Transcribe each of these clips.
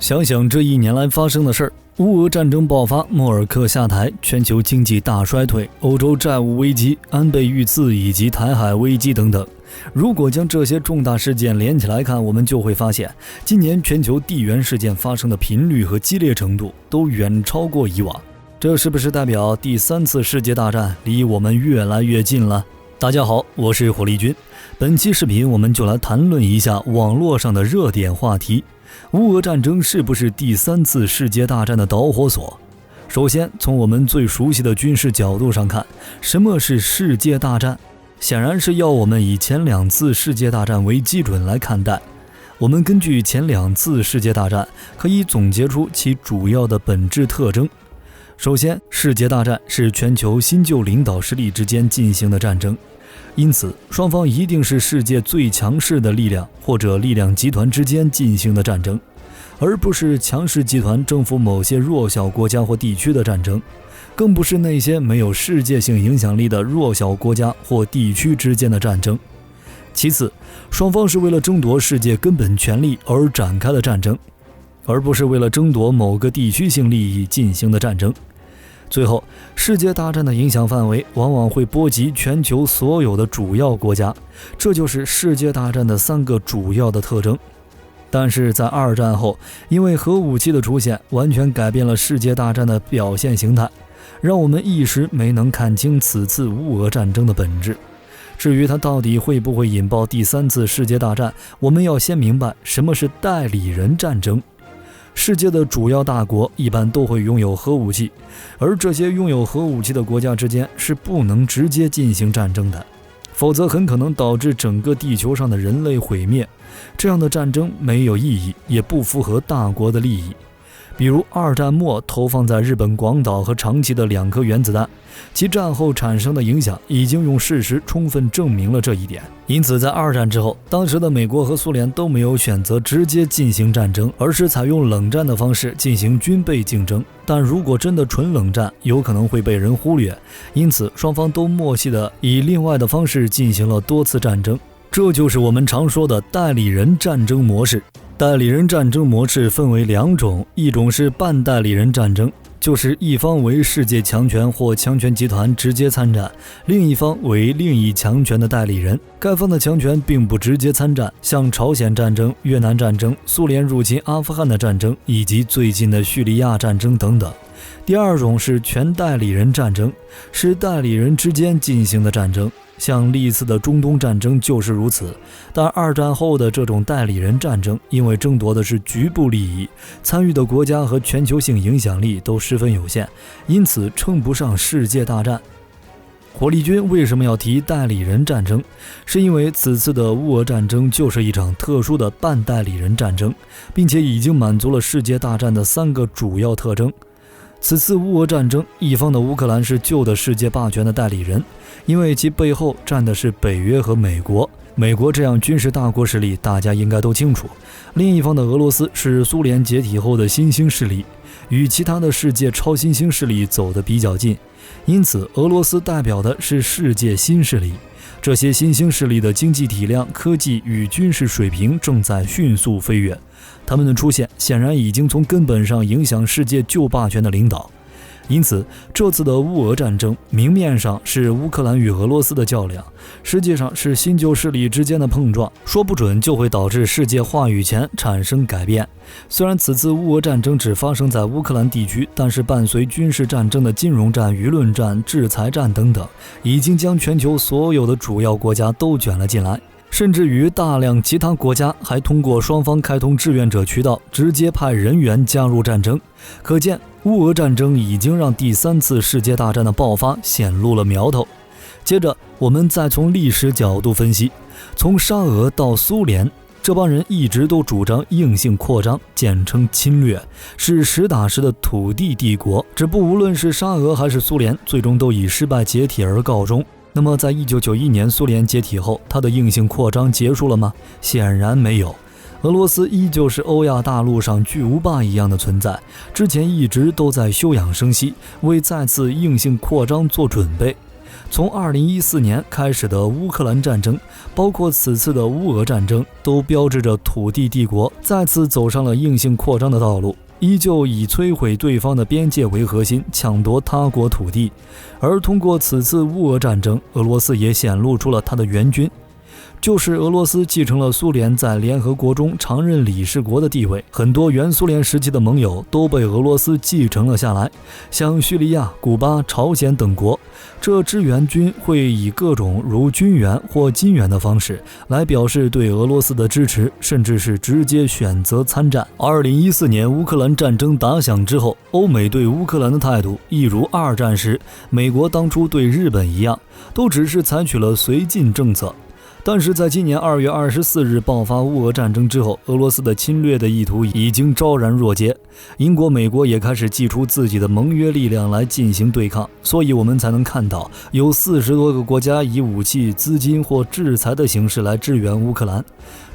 想想这一年来发生的事儿，乌俄战争爆发，默尔克下台，全球经济大衰退，欧洲债务危机，安倍遇刺以及台海危机等等。如果将这些重大事件连起来看，我们就会发现，今年全球地缘事件发生的频率和激烈程度都远超过以往。这是不是代表第三次世界大战离我们越来越近了？大家好，我是火力军。本期视频我们就来谈论一下网络上的热点话题：乌俄战争是不是第三次世界大战的导火索？首先，从我们最熟悉的军事角度上看，什么是世界大战？显然是要我们以前两次世界大战为基准来看待。我们根据前两次世界大战，可以总结出其主要的本质特征。首先，世界大战是全球新旧领导势力之间进行的战争，因此双方一定是世界最强势的力量或者力量集团之间进行的战争，而不是强势集团征服某些弱小国家或地区的战争，更不是那些没有世界性影响力的弱小国家或地区之间的战争。其次，双方是为了争夺世界根本权利而展开的战争，而不是为了争夺某个地区性利益进行的战争。最后，世界大战的影响范围往往会波及全球所有的主要国家，这就是世界大战的三个主要的特征。但是在二战后，因为核武器的出现，完全改变了世界大战的表现形态，让我们一时没能看清此次乌俄战争的本质。至于它到底会不会引爆第三次世界大战，我们要先明白什么是代理人战争。世界的主要大国一般都会拥有核武器，而这些拥有核武器的国家之间是不能直接进行战争的，否则很可能导致整个地球上的人类毁灭。这样的战争没有意义，也不符合大国的利益。比如二战末投放在日本广岛和长崎的2颗原子弹，其战后产生的影响已经用事实充分证明了这一点。因此在二战之后，当时的美国和苏联都没有选择直接进行战争，而是采用冷战的方式进行军备竞争。但如果真的纯冷战，有可能会被人忽略，因此双方都默契地以另外的方式进行了多次战争。这就是我们常说的代理人战争模式。代理人战争模式分为2种，一种是半代理人战争，就是一方为世界强权或强权集团直接参战，另一方为另一强权的代理人，该方的强权并不直接参战，像朝鲜战争、越南战争、苏联入侵阿富汗的战争以及最近的叙利亚战争等等。第二种是全代理人战争，是代理人之间进行的战争，像历次的中东战争就是如此。但二战后的这种代理人战争，因为争夺的是局部利益，参与的国家和全球性影响力都十分有限，因此称不上世界大战。火力军为什么要提代理人战争？是因为此次的乌俄战争就是一场特殊的半代理人战争，并且已经满足了世界大战的3个主要特征。此次乌俄战争，一方的乌克兰是旧的世界霸权的代理人，因为其背后站的是北约和美国。美国这样军事大国实力大家应该都清楚。另一方的俄罗斯是苏联解体后的新兴势力，与其他的世界超新兴势力走得比较近，因此俄罗斯代表的是世界新势力。这些新兴势力的经济体量、科技与军事水平正在迅速飞跃，他们的出现显然已经从根本上影响世界旧霸权的领导。因此，这次的乌俄战争明面上是乌克兰与俄罗斯的较量，实际上是新旧势力之间的碰撞，说不准就会导致世界话语权产生改变。虽然此次乌俄战争只发生在乌克兰地区，但是伴随军事战争的金融战、舆论战、制裁战等等，已经将全球所有的主要国家都卷了进来。甚至于大量其他国家还通过双方开通志愿者渠道，直接派人员加入战争。可见乌俄战争已经让第三次世界大战的爆发显露了苗头。接着我们再从历史角度分析，从沙俄到苏联，这帮人一直都主张硬性扩张，简称侵略，是实打实的土地帝国。只不无论是沙俄还是苏联，最终都以失败解体而告终。那么在1991年苏联解体后，它的硬性扩张结束了吗？显然没有。俄罗斯依旧是欧亚大陆上巨无霸一样的存在，之前一直都在休养生息，为再次硬性扩张做准备。从2014年开始的乌克兰战争，包括此次的乌俄战争，都标志着土地帝国再次走上了硬性扩张的道路，依旧以摧毁对方的边界为核心，抢夺他国土地。而通过此次乌俄战争，俄罗斯也显露出了他的援军，就是俄罗斯继承了苏联在联合国中常任理事国的地位，很多原苏联时期的盟友都被俄罗斯继承了下来，像叙利亚、古巴、朝鲜等国。这支援军会以各种如军援或金援的方式来表示对俄罗斯的支持，甚至是直接选择参战。2014年乌克兰战争打响之后，欧美对乌克兰的态度一如二战时美国当初对日本一样，都只是采取了绥靖政策。但是在今年2月24日爆发乌俄战争之后，俄罗斯的侵略的意图已经昭然若揭，英国、美国也开始祭出自己的盟约力量来进行对抗，所以我们才能看到有40多个国家以武器、资金或制裁的形式来支援乌克兰。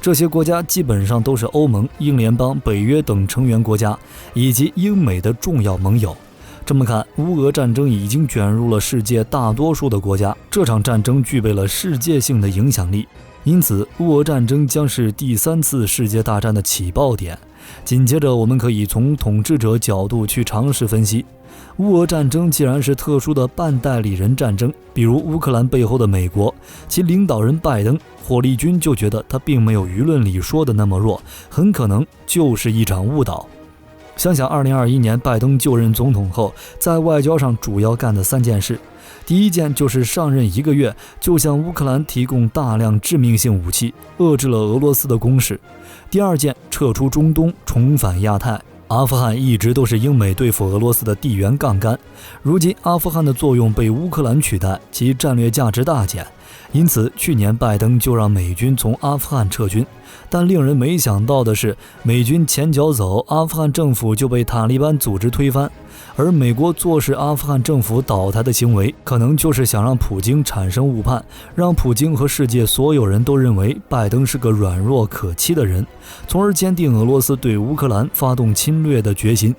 这些国家基本上都是欧盟、英联邦、北约等成员国家，以及英美的重要盟友。这么看，乌俄战争已经卷入了世界大多数的国家，这场战争具备了世界性的影响力。因此，乌俄战争将是第3次世界大战的起爆点。紧接着，我们可以从统治者角度去尝试分析。乌俄战争既然是特殊的半代理人战争，比如乌克兰背后的美国，其领导人拜登，火力军就觉得他并没有舆论里说的那么弱，很可能就是一场误导。想想2021年拜登就任总统后，在外交上主要干的3件事。第一件就是上任1个月就向乌克兰提供大量致命性武器，遏制了俄罗斯的攻势。第二件，撤出中东，重返亚太。阿富汗一直都是英美对付俄罗斯的地缘杠杆，如今阿富汗的作用被乌克兰取代，其战略价值大减。因此，去年拜登就让美军从阿富汗撤军，但令人没想到的是，美军前脚走，阿富汗政府就被塔利班组织推翻。而美国坐视阿富汗政府倒台的行为，可能就是想让普京产生误判，让普京和世界所有人都认为拜登是个软弱可欺的人，从而坚定俄罗斯对乌克兰发动侵略的决心。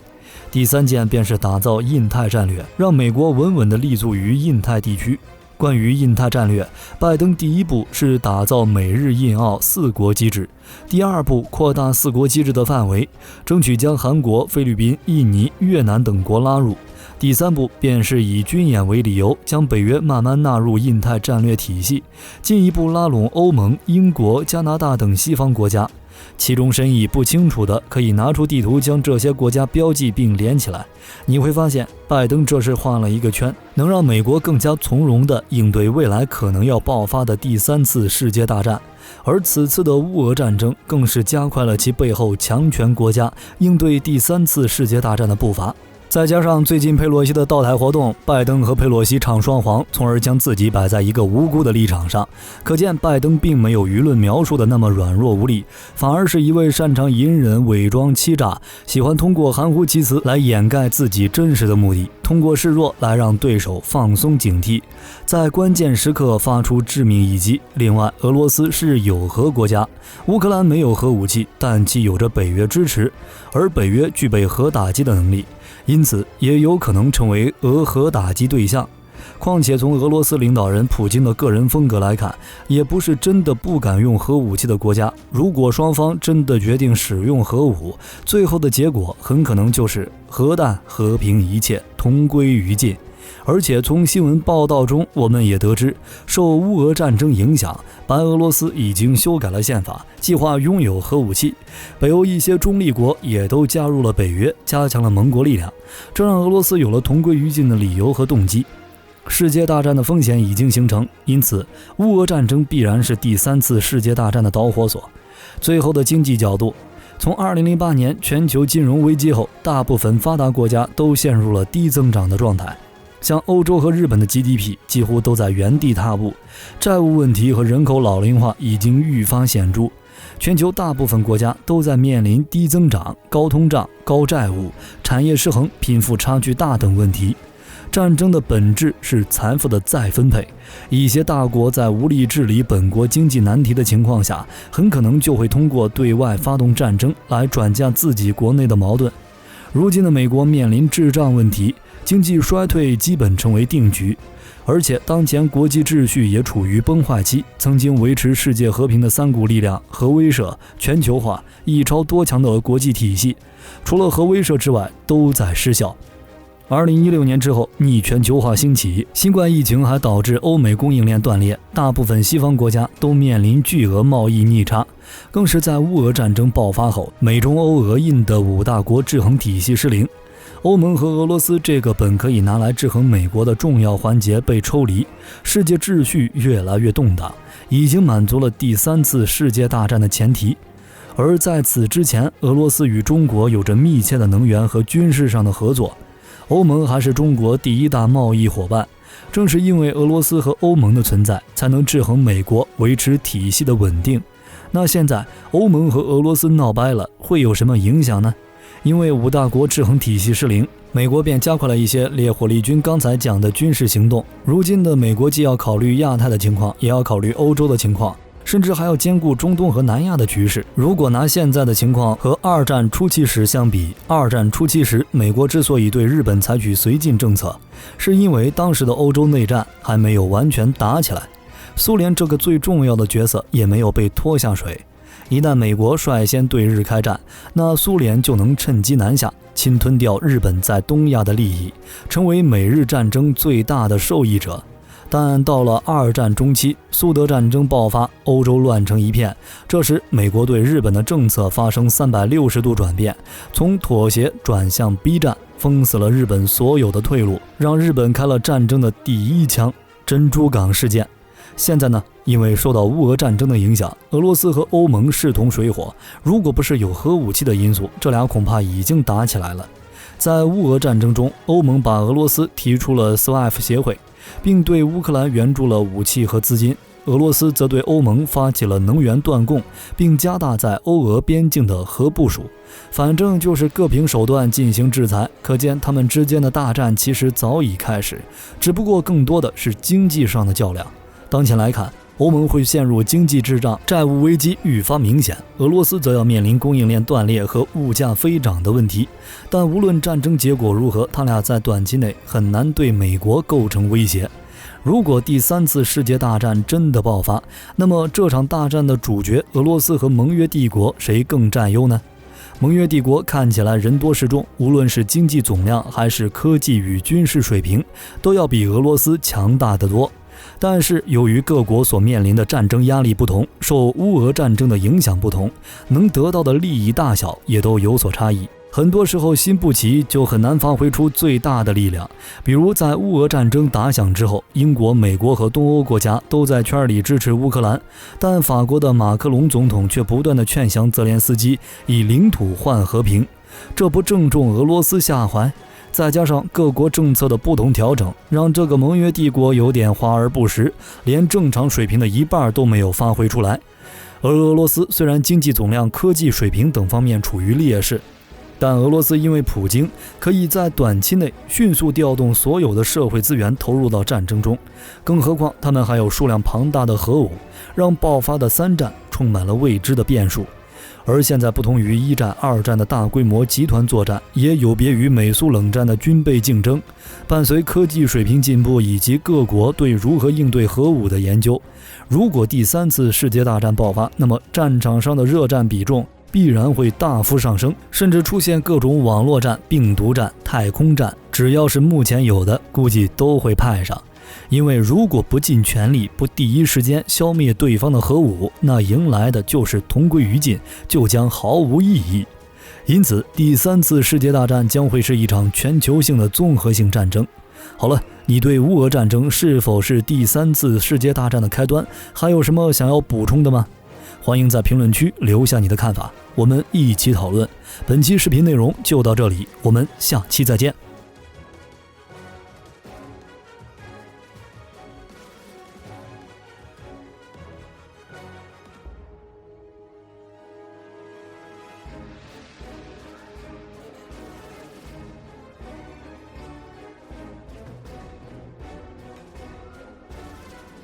第3件便是打造印太战略，让美国稳稳地立足于印太地区。关于印太战略，拜登第1步是打造美日印澳4国机制，第2步扩大4国机制的范围，争取将韩国、菲律宾、印尼、越南等国拉入。第3步便是以军演为理由，将北约慢慢纳入印太战略体系，进一步拉拢欧盟、英国、加拿大等西方国家。其中深意不清楚的，可以拿出地图将这些国家标记并连起来，你会发现拜登这是画了一个圈，能让美国更加从容地应对未来可能要爆发的第3次世界大战。而此次的乌俄战争更是加快了其背后强权国家应对第3次世界大战的步伐。再加上最近佩洛西的倒台活动，拜登和佩洛西唱双簧，从而将自己摆在一个无辜的立场上。可见拜登并没有舆论描述的那么软弱无力，反而是一位擅长隐忍、伪装、欺诈，喜欢通过含糊其辞来掩盖自己真实的目的，通过示弱来让对手放松警惕，在关键时刻发出致命一击。另外，俄罗斯是有核国家，乌克兰没有核武器，但其有着北约支持，而北约具备核打击的能力，因此也有可能成为俄核打击对象。况且从俄罗斯领导人普京的个人风格来看，也不是真的不敢用核武器的国家。如果双方真的决定使用核武，最后的结果很可能就是核弹和平一切，同归于尽。而且从新闻报道中，我们也得知，受乌俄战争影响，白俄罗斯已经修改了宪法，计划拥有核武器。北欧一些中立国也都加入了北约，加强了盟国力量，这让俄罗斯有了同归于尽的理由和动机。世界大战的风险已经形成，因此乌俄战争必然是第3次世界大战的导火索。最后的经济角度，从2008年全球金融危机后，大部分发达国家都陷入了低增长的状态，像欧洲和日本的 GDP 几乎都在原地踏步，债务问题和人口老龄化已经愈发显著，全球大部分国家都在面临低增长、高通胀、高债务、产业失衡、贫富差距大等问题。战争的本质是财富的再分配，一些大国在无力治理本国经济难题的情况下，很可能就会通过对外发动战争来转嫁自己国内的矛盾。如今的美国面临滞胀问题，经济衰退基本成为定局。而且当前国际秩序也处于崩坏期，曾经维持世界和平的三股力量——核威慑、全球化、一超多强的国际体系，除了核威慑之外都在失效。2016年之后，逆全球化兴起，新冠疫情还导致欧美供应链断裂，大部分西方国家都面临巨额贸易逆差，更是在乌俄战争爆发后，美中欧俄印的5大国制衡体系失灵。欧盟和俄罗斯这个本可以拿来制衡美国的重要环节被抽离，世界秩序越来越动荡，已经满足了第3次世界大战的前提。而在此之前，俄罗斯与中国有着密切的能源和军事上的合作，欧盟还是中国第1大贸易伙伴。正是因为俄罗斯和欧盟的存在，才能制衡美国，维持体系的稳定。那现在欧盟和俄罗斯闹掰了，会有什么影响呢？因为5大国制衡体系失灵，美国便加快了一些烈火力军刚才讲的军事行动。如今的美国既要考虑亚太的情况，也要考虑欧洲的情况，甚至还要兼顾中东和南亚的局势。如果拿现在的情况和二战初期时相比，二战初期时美国之所以对日本采取绥靖政策，是因为当时的欧洲内战还没有完全打起来，苏联这个最重要的角色也没有被拖下水。一旦美国率先对日开战，那苏联就能趁机南下，侵吞掉日本在东亚的利益，成为美日战争最大的受益者。但到了二战中期，苏德战争爆发，欧洲乱成一片。这时美国对日本的政策发生360度转变，从妥协转向逼战，封死了日本所有的退路，让日本开了战争的第1枪——珍珠港事件。现在呢，因为受到乌俄战争的影响，俄罗斯和欧盟势同水火，如果不是有核武器的因素，这俩恐怕已经打起来了。在乌俄战争中，欧盟把俄罗斯提出了 SWIFT 协会，并对乌克兰援助了武器和资金，俄罗斯则对欧盟发起了能源断供，并加大在欧俄边境的核部署。反正就是各凭手段进行制裁，可见他们之间的大战其实早已开始，只不过更多的是经济上的较量。当前来看，欧盟会陷入经济滞胀，债务危机愈发明显，俄罗斯则要面临供应链断裂和物价飞涨的问题。但无论战争结果如何，他俩在短期内很难对美国构成威胁。如果第3次世界大战真的爆发，那么这场大战的主角俄罗斯和盟约帝国谁更占优呢？盟约帝国看起来人多势众，无论是经济总量还是科技与军事水平，都要比俄罗斯强大得多。但是由于各国所面临的战争压力不同，受乌俄战争的影响不同，能得到的利益大小也都有所差异。很多时候心不齐就很难发挥出最大的力量。比如在乌俄战争打响之后，英国、美国和东欧国家都在圈里支持乌克兰，但法国的马克龙总统却不断地劝降泽连斯基以领土换和平，这不正中俄罗斯下怀？再加上各国政策的不同调整，让这个盟约帝国有点华而不实，连正常水平的一半都没有发挥出来。而俄罗斯虽然经济总量、科技水平等方面处于劣势，但俄罗斯因为普京可以在短期内迅速调动所有的社会资源投入到战争中，更何况他们还有数量庞大的核武，让爆发的3战充满了未知的变数。而现在不同于1战、2战的大规模集团作战，也有别于美苏冷战的军备竞争。伴随科技水平进步以及各国对如何应对核武的研究，如果第3次世界大战爆发，那么战场上的热战比重必然会大幅上升，甚至出现各种网络战、病毒战、太空战，只要是目前有的，估计都会派上。因为如果不尽全力，不第一时间消灭对方的核武，那迎来的就是同归于尽，就将毫无意义。因此，第3次世界大战将会是一场全球性的综合性战争。好了，你对乌俄战争是否是第3次世界大战的开端，还有什么想要补充的吗？欢迎在评论区留下你的看法，我们一起讨论。本期视频内容就到这里，我们下期再见。